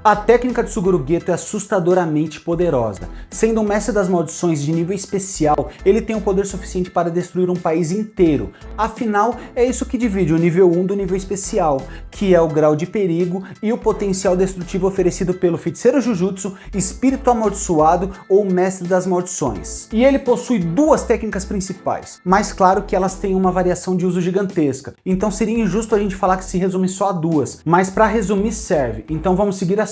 A técnica de Suguru Geto é assustadoramente poderosa. Sendo um mestre das maldições de nível especial, ele tem o poder suficiente para destruir um país inteiro. Afinal, é isso que divide o nível 1 do nível especial, que é o grau de perigo e o potencial destrutivo oferecido pelo feiticeiro Jujutsu, espírito amaldiçoado ou mestre das maldições. E ele possui duas técnicas principais, mas claro que elas têm uma variação de uso gigantesca, então seria injusto a gente falar que se resume só a duas, mas para resumir serve, então vamos seguir assim.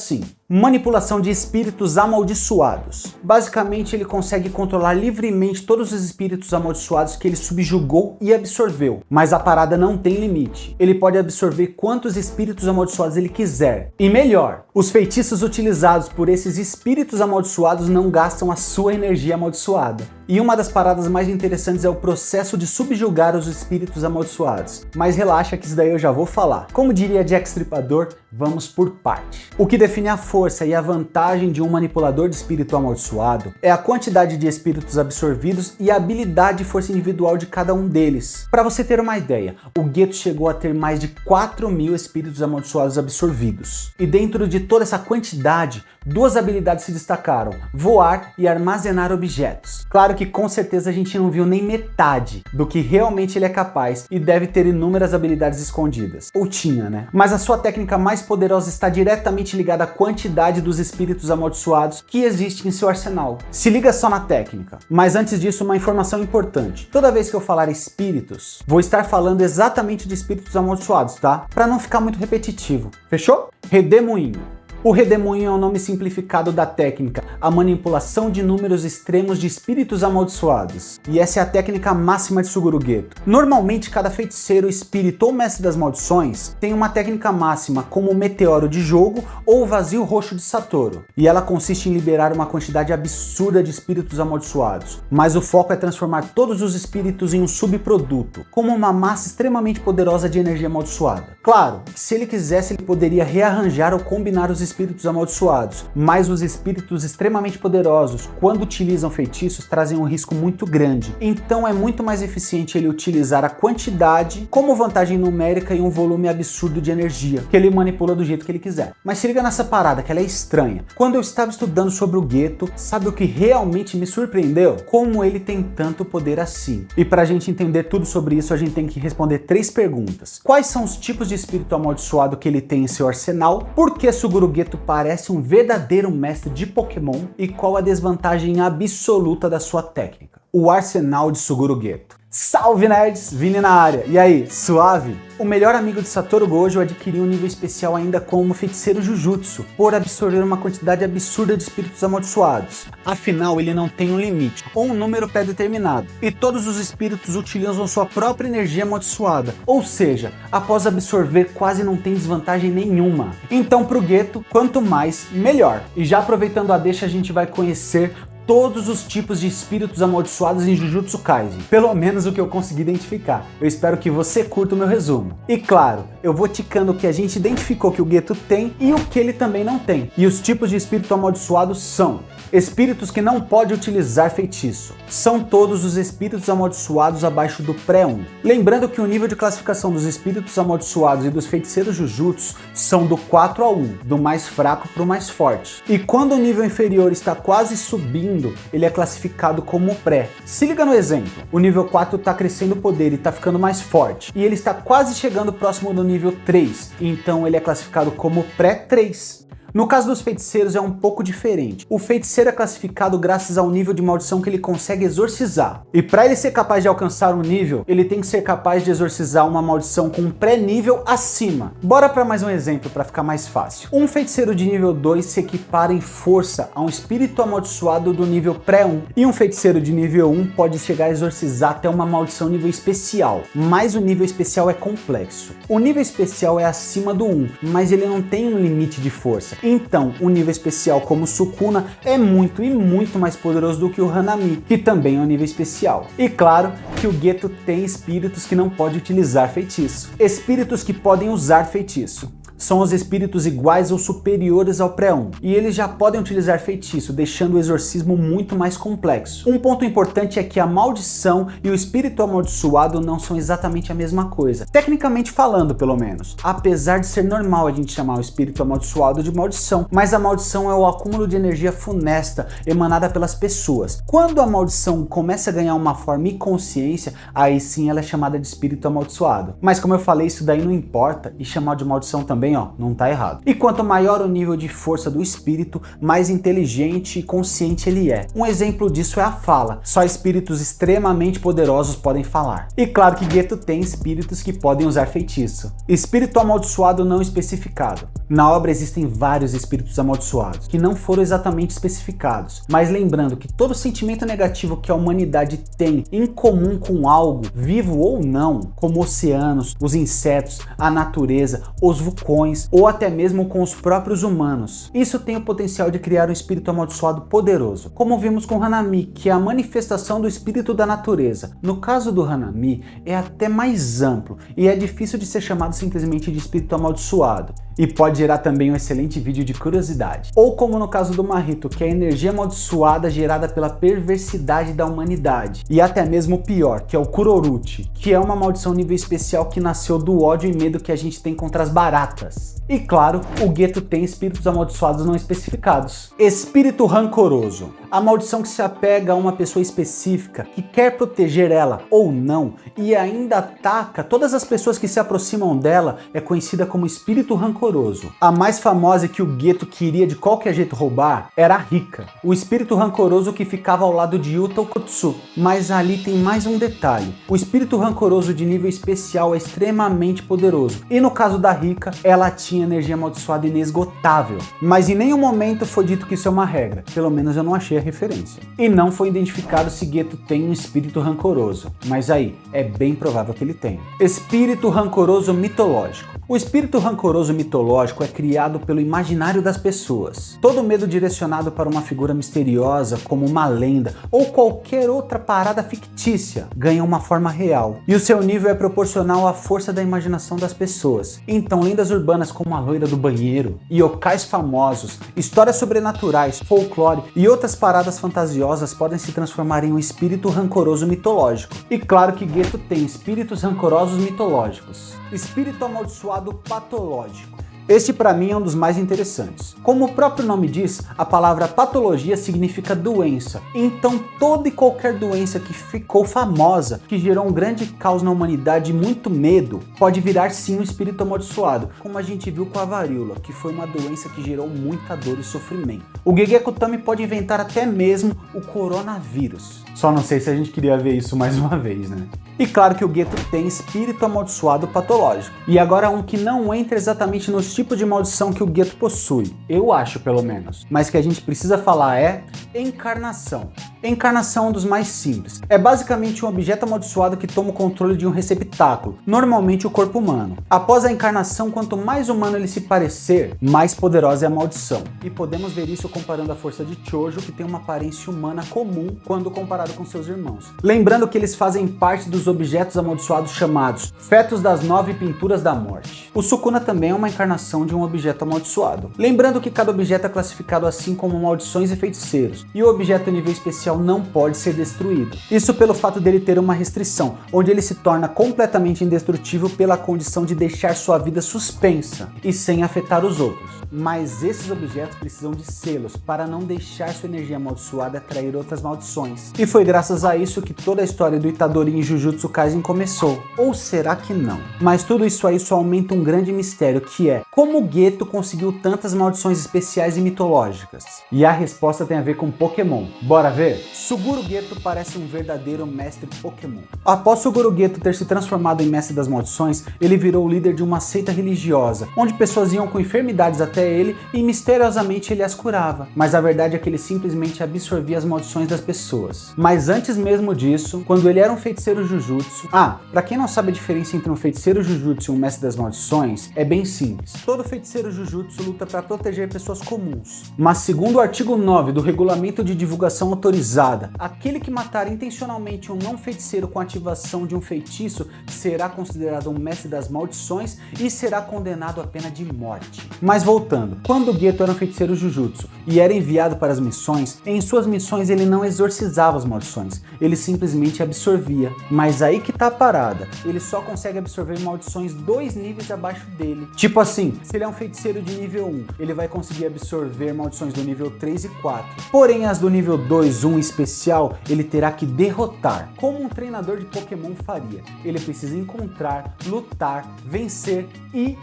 Manipulação de espíritos amaldiçoados. Basicamente, ele consegue controlar livremente todos os espíritos amaldiçoados que ele subjugou e absorveu, mas a parada não tem limite. Ele pode absorver quantos espíritos amaldiçoados ele quiser. E melhor, os feitiços utilizados por esses espíritos amaldiçoados não gastam a sua energia amaldiçoada. E uma das paradas mais interessantes é o processo de subjugar os espíritos amaldiçoados. Mas relaxa que isso daí eu já vou falar. Como diria Jack Stripador, vamos por parte. O que define a força e a vantagem de um manipulador de espírito amaldiçoado é a quantidade de espíritos absorvidos e a habilidade e força individual de cada um deles. Para você ter uma ideia, o Geto chegou a ter mais de 4.000 espíritos amaldiçoados absorvidos. E dentro de toda essa quantidade, duas habilidades se destacaram: voar e armazenar objetos. Claro que com certeza a gente não viu nem metade do que realmente ele é capaz e deve ter inúmeras habilidades escondidas. Ou tinha, né? Mas a sua técnica mais poderosa está diretamente ligada à quantidade dos espíritos amaldiçoados que existe em seu arsenal. Se liga só na técnica. Mas antes disso, uma informação importante. Toda vez que eu falar espíritos, vou estar falando exatamente de espíritos amaldiçoados, tá? Para não ficar muito repetitivo. Fechou? Redemoinho. O redemoinho é o nome simplificado da técnica, a manipulação de números extremos de espíritos amaldiçoados. E essa é a técnica máxima de Suguru Geto. Normalmente, cada feiticeiro, espírito ou mestre das maldições tem uma técnica máxima, como o meteoro de jogo ou o vazio roxo de Satoru. E ela consiste em liberar uma quantidade absurda de espíritos amaldiçoados. Mas o foco é transformar todos os espíritos em um subproduto, como uma massa extremamente poderosa de energia amaldiçoada. Claro, que se ele quisesse, ele poderia rearranjar ou combinar os espíritos amaldiçoados, mas os espíritos extremamente poderosos, quando utilizam feitiços, trazem um risco muito grande. Então é muito mais eficiente ele utilizar a quantidade como vantagem numérica e um volume absurdo de energia, que ele manipula do jeito que ele quiser. Mas se liga nessa parada, que ela é estranha. Quando eu estava estudando sobre o Geto, sabe o que realmente me surpreendeu? Como ele tem tanto poder assim. E pra gente entender tudo sobre isso, a gente tem que responder 3 perguntas. Quais são os tipos de espírito amaldiçoado que ele tem em seu arsenal? Por que Suguru Geto parece um verdadeiro mestre de Pokémon? E qual a desvantagem absoluta da sua técnica? O arsenal de Suguru Geto. Salve nerds, Vini na área. E aí, suave? O melhor amigo de Satoru Gojo adquiriu um nível especial ainda como feiticeiro Jujutsu, por absorver uma quantidade absurda de espíritos amaldiçoados. Afinal, ele não tem um limite, ou um número pré-determinado, e todos os espíritos utilizam sua própria energia amaldiçoada, ou seja, após absorver quase não tem desvantagem nenhuma. Então pro Geto, quanto mais, melhor. E já aproveitando a deixa, a gente vai conhecer todos os tipos de espíritos amaldiçoados em Jujutsu Kaisen, pelo menos o que eu consegui identificar. Eu espero que você curta o meu resumo. E claro, eu vou ticando o que a gente identificou que o Geto tem e o que ele também não tem. E os tipos de espírito amaldiçoado são: espíritos que não pode utilizar feitiço. São todos os espíritos amaldiçoados abaixo do pré-1. Lembrando que o nível de classificação dos espíritos amaldiçoados e dos feiticeiros Jujutsu são do 4 a 1, do mais fraco para o mais forte. E quando o nível inferior está quase subindo, ele é classificado como pré. Se liga no exemplo, o nível 4 está crescendo o poder e está ficando mais forte, e ele está quase chegando próximo do nível 3, então ele é classificado como pré 3. No caso dos feiticeiros é um pouco diferente. O feiticeiro é classificado graças ao nível de maldição que ele consegue exorcizar. E para ele ser capaz de alcançar um nível, ele tem que ser capaz de exorcizar uma maldição com um pré-nível acima. Bora para mais um exemplo para ficar mais fácil. Um feiticeiro de nível 2 se equipara em força a um espírito amaldiçoado do nível pré-1. E um feiticeiro de nível 1 pode chegar a exorcizar até uma maldição nível especial. Mas o nível especial é complexo. O nível especial é acima do 1, mas ele não tem um limite de força. Então, um nível especial como Sukuna é muito e muito mais poderoso do que o Hanami, que também é um nível especial. E claro que o Geto tem espíritos que não pode utilizar feitiço. Espíritos que podem usar feitiço. são os espíritos iguais ou superiores ao pré-1, e eles já podem utilizar feitiço, deixando o exorcismo muito mais complexo. Um ponto importante é que a maldição e o espírito amaldiçoado não são exatamente a mesma coisa, tecnicamente falando pelo menos, apesar de ser normal a gente chamar o espírito amaldiçoado de maldição, mas a maldição é o acúmulo de energia funesta emanada pelas pessoas. Quando a maldição começa a ganhar uma forma e consciência, aí sim ela é chamada de espírito amaldiçoado. Mas como eu falei, isso daí não importa, e chamar de maldição também, ó, não tá errado. E quanto maior o nível de força do espírito, mais inteligente e consciente ele é. Um exemplo disso é a fala. Só espíritos extremamente poderosos podem falar. E claro que Geto tem espíritos que podem usar feitiço. Espírito amaldiçoado não especificado. Na obra existem vários espíritos amaldiçoados, que não foram exatamente especificados, mas lembrando que todo sentimento negativo que a humanidade tem em comum com algo, vivo ou não, como oceanos, os insetos, a natureza, os vulcões, ou até mesmo com os próprios humanos. Isso tem o potencial de criar um espírito amaldiçoado poderoso, como vimos com Hanami, que é a manifestação do espírito da natureza. No caso do Hanami, é até mais amplo, e é difícil de ser chamado simplesmente de espírito amaldiçoado, e pode gerar também um excelente vídeo de curiosidade. Ou como no caso do Mahito, que é a energia amaldiçoada gerada pela perversidade da humanidade. E até mesmo o pior, que é o Kuroruchi, que é uma maldição nível especial que nasceu do ódio e medo que a gente tem contra as baratas. E claro, o Geto tem espíritos amaldiçoados não especificados. Espírito rancoroso. A maldição que se apega a uma pessoa específica, que quer proteger ela ou não, e ainda ataca todas as pessoas que se aproximam dela, é conhecida como espírito rancoroso. A mais famosa que o Geto queria de qualquer jeito roubar era a Rika, o espírito rancoroso que ficava ao lado de Yuta Okkotsu. Mas ali tem mais um detalhe. O espírito rancoroso de nível especial é extremamente poderoso. E no caso da Rika, ela tinha energia amaldiçoada inesgotável. Mas em nenhum momento foi dito que isso é uma regra. Pelo menos eu não achei a referência. E não foi identificado se Geto tem um espírito rancoroso. Mas aí, é bem provável que ele tenha. Espírito rancoroso mitológico. O espírito rancoroso mitológico é criado pelo imaginário das pessoas. Todo medo direcionado para uma figura misteriosa, como uma lenda ou qualquer outra parada fictícia, ganha uma forma real. E o seu nível é proporcional à força da imaginação das pessoas. Então, lendas urbanas como a loira do banheiro, yokais famosos, histórias sobrenaturais, folclore e outras paradas fantasiosas podem se transformar em um espírito rancoroso mitológico. E claro que Geto tem espíritos rancorosos mitológicos. Espírito amaldiçoado patológico. Este para mim é um dos mais interessantes. Como o próprio nome diz, a palavra patologia significa doença. Então toda e qualquer doença que ficou famosa, que gerou um grande caos na humanidade e muito medo, pode virar sim um espírito amaldiçoado, como a gente viu com a varíola, que foi uma doença que gerou muita dor e sofrimento. O Gegeko Tami pode inventar até mesmo o coronavírus. Só não sei se a gente queria ver isso mais uma vez, né? E claro que o Geto tem espírito amaldiçoado patológico. E agora um que não entra exatamente nos tipos de maldição que o Geto possui, eu acho pelo menos, mas que a gente precisa falar é encarnação. Encarnação é um dos mais simples. É basicamente um objeto amaldiçoado que toma o controle de um receptáculo, normalmente o corpo humano. Após a encarnação, quanto mais humano ele se parecer, mais poderosa é a maldição. E podemos ver isso comparando a força de Chojo, que tem uma aparência humana comum quando comparado com seus irmãos. Lembrando que eles fazem parte dos objetos amaldiçoados chamados fetos das 9 pinturas da morte. O Sukuna também é uma encarnação de um objeto amaldiçoado. Lembrando que cada objeto é classificado assim como maldições e feiticeiros, e o objeto nível especial não pode ser destruído. Isso pelo fato dele ter uma restrição, onde ele se torna completamente indestrutível pela condição de deixar sua vida suspensa e sem afetar os outros. Mas esses objetos precisam de selos para não deixar sua energia amaldiçoada atrair outras maldições. E foi graças a isso que toda a história do Itadori em Jujutsu Kaisen começou. Ou será que não? Mas tudo isso aí só aumenta um grande mistério, que é como o Geto conseguiu tantas maldições especiais e mitológicas? E a resposta tem a ver com Pokémon. Bora ver? Suguru Geto parece um verdadeiro mestre Pokémon. Após Suguru Geto ter se transformado em mestre das maldições, ele virou o líder de uma seita religiosa, onde pessoas iam com enfermidades até ele e misteriosamente ele as curava. Mas a verdade é que ele simplesmente absorvia as maldições das pessoas. Mas antes mesmo disso, quando ele era um feiticeiro Jujutsu... pra quem não sabe a diferença entre um feiticeiro Jujutsu e um mestre das maldições, é bem simples. Todo feiticeiro Jujutsu luta para proteger pessoas comuns. Mas segundo o artigo 9 do Regulamento de Divulgação Autorizada gurizada, aquele que matar intencionalmente um não feiticeiro com ativação de um feitiço será considerado um mestre das maldições e será condenado à pena de morte. Mas voltando, quando o Geto era um feiticeiro Jujutsu e era enviado para as missões, em suas missões ele não exorcizava as maldições, ele simplesmente absorvia. Mas aí que tá a parada, ele só consegue absorver maldições 2 níveis abaixo dele. Tipo assim, se ele é um feiticeiro de nível 1, ele vai conseguir absorver maldições do nível 3 e 4. Porém, as do nível 2, 1 especial, ele terá que derrotar, como um treinador de Pokémon faria. Ele precisa encontrar, lutar, vencer e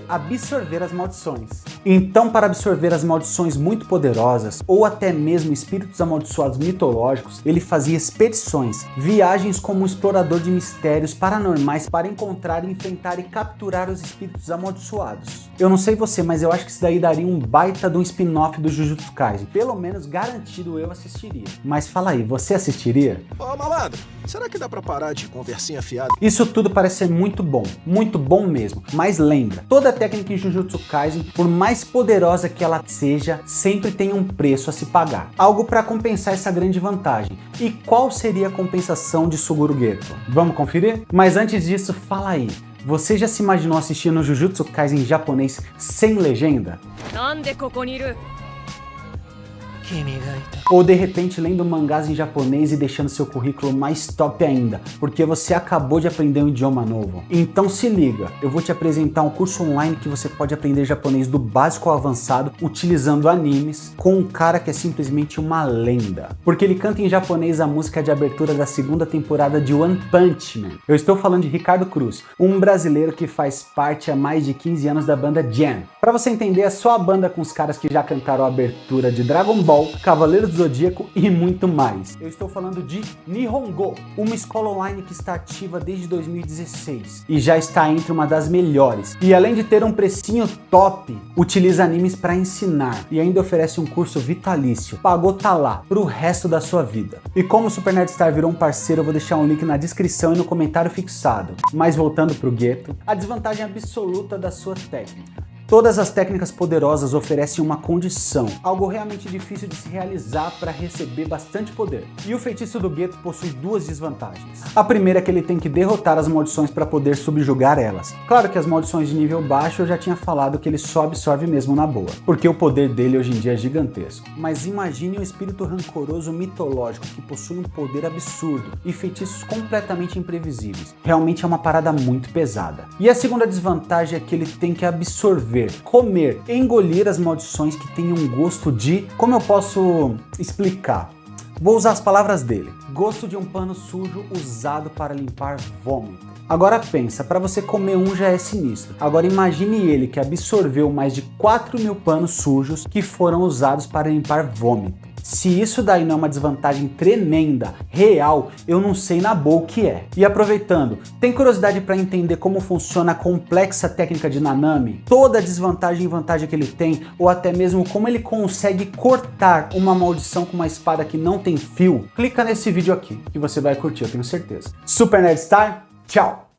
absorver as maldições. Então, para absorver as maldições muito poderosas, ou até mesmo espíritos amaldiçoados mitológicos, ele fazia expedições, viagens como um explorador de mistérios paranormais para encontrar, enfrentar e capturar os espíritos amaldiçoados. Eu não sei você, mas eu acho que isso daí daria um baita de um spin-off do Jujutsu Kaisen. Pelo menos garantido eu assistiria. Mas fala aí, você assistiria? Ô malandro, será que dá pra parar de conversinha fiada? Isso tudo parece ser muito bom mesmo. Mas lembra, toda técnica em Jujutsu Kaisen, por mais poderosa que ela seja, sempre tem um preço a se pagar. Algo para compensar essa grande vantagem. E qual seria a compensação de Suguru Geto? Vamos conferir? Mas antes disso, fala aí. Você já se imaginou assistindo Jujutsu Kaisen em japonês sem legenda? Ou de repente lendo mangás em japonês e deixando seu currículo mais top ainda, porque você acabou de aprender um idioma novo. Então se liga, eu vou te apresentar um curso online que você pode aprender japonês do básico ao avançado utilizando animes com um cara que é simplesmente uma lenda. Porque ele canta em japonês a música de abertura da 2ª temporada de One Punch Man. Eu estou falando de Ricardo Cruz, um brasileiro que faz parte há mais de 15 anos da banda Jam. Pra você entender, é só a banda com os caras que já cantaram a abertura de Dragon Ball, Cavaleiros do Zodíaco e muito mais. Eu estou falando de Nihongo, uma escola online que está ativa desde 2016 e já está entre uma das melhores. E além de ter um precinho top, utiliza animes para ensinar e ainda oferece um curso vitalício. Pagou tá lá pro resto da sua vida. E como o Super Nerd Star virou um parceiro, eu vou deixar um link na descrição e no comentário fixado. Mas voltando pro Geto, a desvantagem absoluta da sua técnica. Todas as técnicas poderosas oferecem uma condição, algo realmente difícil de se realizar para receber bastante poder. E o feitiço do Geto possui 2 desvantagens. A primeira é que ele tem que derrotar as maldições para poder subjugar elas. Claro que as maldições de nível baixo eu já tinha falado que ele só absorve mesmo na boa, porque o poder dele hoje em dia é gigantesco. Mas imagine um espírito rancoroso mitológico que possui um poder absurdo e feitiços completamente imprevisíveis. Realmente é uma parada muito pesada. E a segunda desvantagem é que ele tem que absorver, comer, engolir as maldições que têm um gosto de... Como eu posso explicar? Vou usar as palavras dele. Gosto de um pano sujo usado para limpar vômito. Agora pensa, para você comer um já é sinistro. Agora imagine ele que absorveu mais de 4.000 panos sujos que foram usados para limpar vômito. Se isso daí não é uma desvantagem tremenda, real, eu não sei na boa o que é. E aproveitando, tem curiosidade para entender como funciona a complexa técnica de Nanami? Toda a desvantagem e vantagem que ele tem, ou até mesmo como ele consegue cortar uma maldição com uma espada que não tem fio? Clica nesse vídeo aqui, que você vai curtir, eu tenho certeza. Super Nerd Star, tchau!